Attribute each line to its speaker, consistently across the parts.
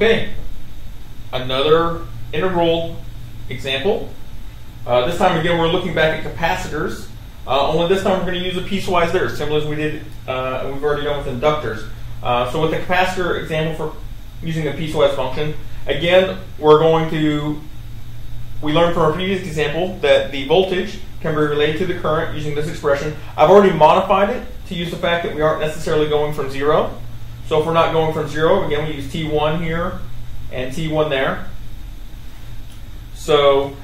Speaker 1: Okay, another integral example. This time again we're looking back at capacitors. Only this time we're going to use a piecewise there, similar as we did and we've already done with inductors. So with the capacitor example for using a piecewise function, again we learned from our previous example that the voltage can be related to the current using this expression. I've already modified it to use the fact that we aren't necessarily going from 0. So if we're not going from 0, again we use T1 here and T1 there. So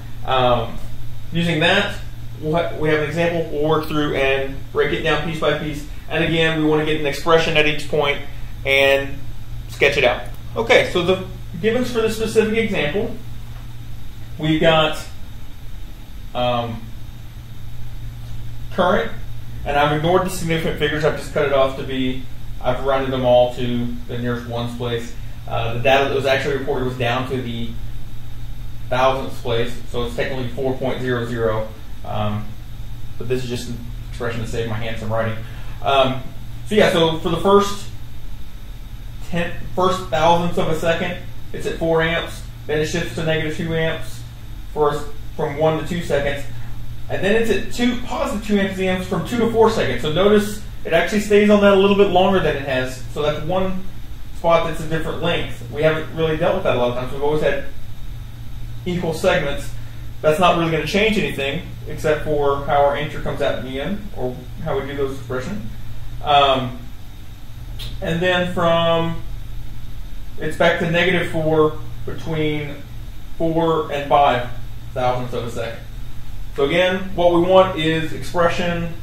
Speaker 1: using that, we have an example we'll work through and break it down piece by piece. And again, we want to get an expression at each point and sketch it out. Okay, so the givens for this specific example, we've got current, and I've ignored the significant figures. I've just cut it off to be, I've rounded them all to the nearest ones place. The data that was actually reported was down to the thousandths place, so it's technically 4.00. But this is just an expression to save my hands from writing. So yeah, so for the first thousandths of a second, it's at 4 amps. Then it shifts to -2 amps from 1 to 2 seconds. And then it's at positive 2 amps from 2 to 4 seconds. So notice it actually stays on that a little bit longer than it has. So that's one spot that's a different length. We haven't really dealt with that a lot of times. We've always had equal segments. That's not really going to change anything except for how our answer comes out in the end, or how we do those expressions. And then it's back to -4 between 4 and 5 thousandths of a second. So again, what we want is expression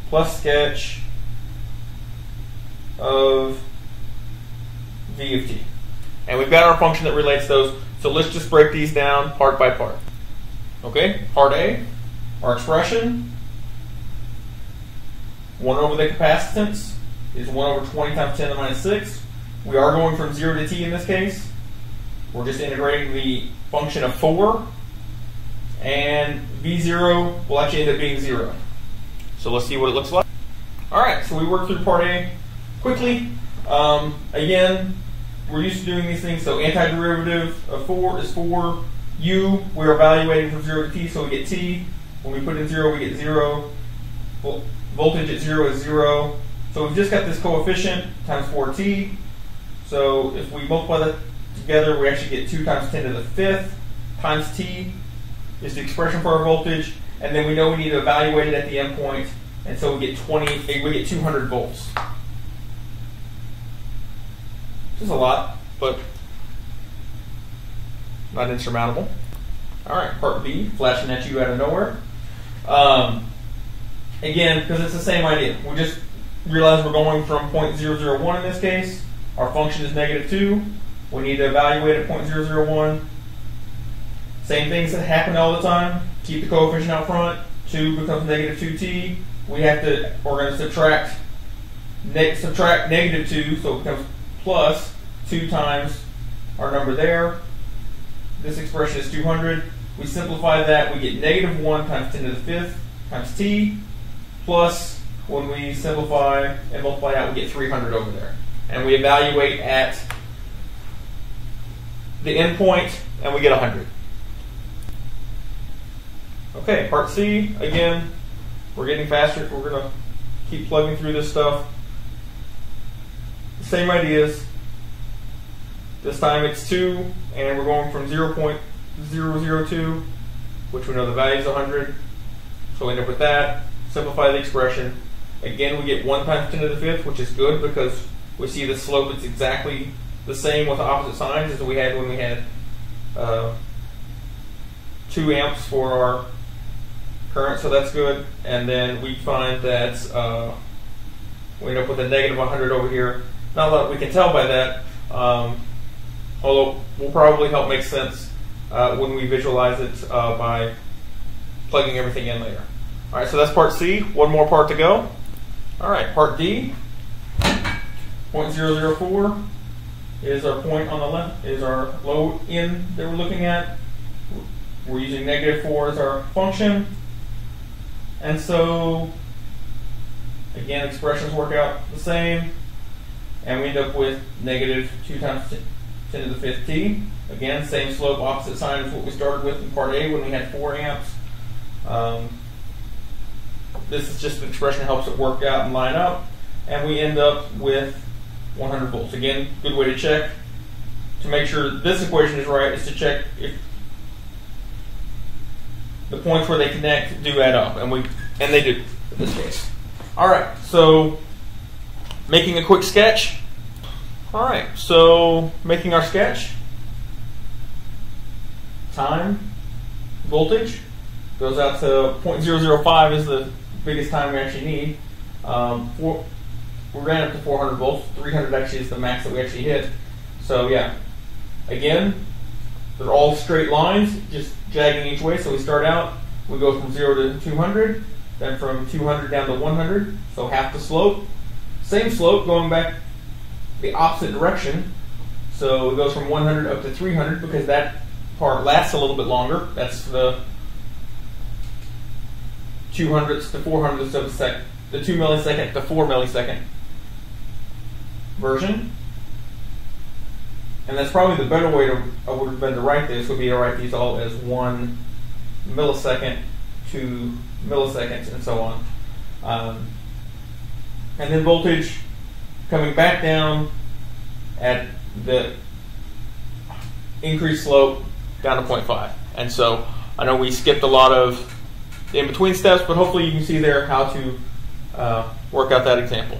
Speaker 1: plus sketch of v of t. And we've got our function that relates those. So let's just break these down part by part. Okay, part A, our expression, 1 over the capacitance is 1 over 20 times 10 to the minus 6. We are going from 0 to t in this case. We're just integrating the function of 4. And v0 will actually end up being 0. So let's see what it looks like. Alright, so we worked through part A quickly. Again, we're used to doing these things. So antiderivative of 4 is 4. U, we're evaluating from 0 to t, so we get t. When we put in 0, we get 0. Voltage at 0 is 0. So we've just got this coefficient times 4t. So if we multiply that together, we actually get 2 times 10 to the 5th times t is the expression for our voltage. And then we know we need to evaluate it at the endpoint. And so we get 200 volts. This is a lot, but not insurmountable. All right, part B, flashing at you out of nowhere. Again, because it's the same idea. We just realize we're going from 0.001 in this case. Our function is -2. We need to evaluate at 0.001. Same things that happen all the time. Keep the coefficient out front. 2 becomes -2t. We're going to subtract -2, so it becomes plus 2 times our number there. This expression is 200. We simplify that, we get -1 times 10 to the 5th times t, plus when we simplify and multiply out, we get 300 over there. And we evaluate at the endpoint, and we get 100. Okay, part C, again, we're getting faster. We're going to keep plugging through this stuff. Same ideas. This time it's 2, and we're going from 0.002, which we know the value is 100. So we end up with that. Simplify the expression. Again, we get 1 times 10 to the 5th, which is good because we see the slope is exactly the same with the opposite signs as we had when we had 2 amps for our current, so that's good. And then we find that we end up with a -100 over here. Not a lot we can tell by that, although will probably help make sense when we visualize it by plugging everything in later. All right, so that's part C. One more part to go. All right, part D. 0.004 is our point on the left, is our low end that we're looking at. We're using -4 as our function. And so, again, expressions work out the same. and we end up with negative 2 times 10 to the 5th t. Again, same slope, opposite sign as what we started with in part A when we had 4 amps. This is just an expression that helps it work out and line up, and we end up with 100 volts. Again, good way to check to make sure this equation is right is to check if the points where they connect do add up, and they do in this case. All right, so making a quick sketch. All right, so making our sketch. Time, voltage goes out to 0.005 is the biggest time we actually need. We ran up to 400 volts. 300 actually is the max that we actually hit. So yeah, again, they're all straight lines, just jagging each way. So we start out, we go from 0 to 200, then from 200 down to 100, so half the slope. Same slope going back the opposite direction. So it goes from 100 up to 300 because that part lasts a little bit longer. That's the 200ths to 400ths of a second, the 2 millisecond to 4 millisecond version. And that's probably the better way would have been to write this, would be to write these all as 1 millisecond, 2 milliseconds, and so on. And then voltage coming back down at the increased slope down to 0.5. And so I know we skipped a lot of the in-between steps, but hopefully you can see there how to work out that example.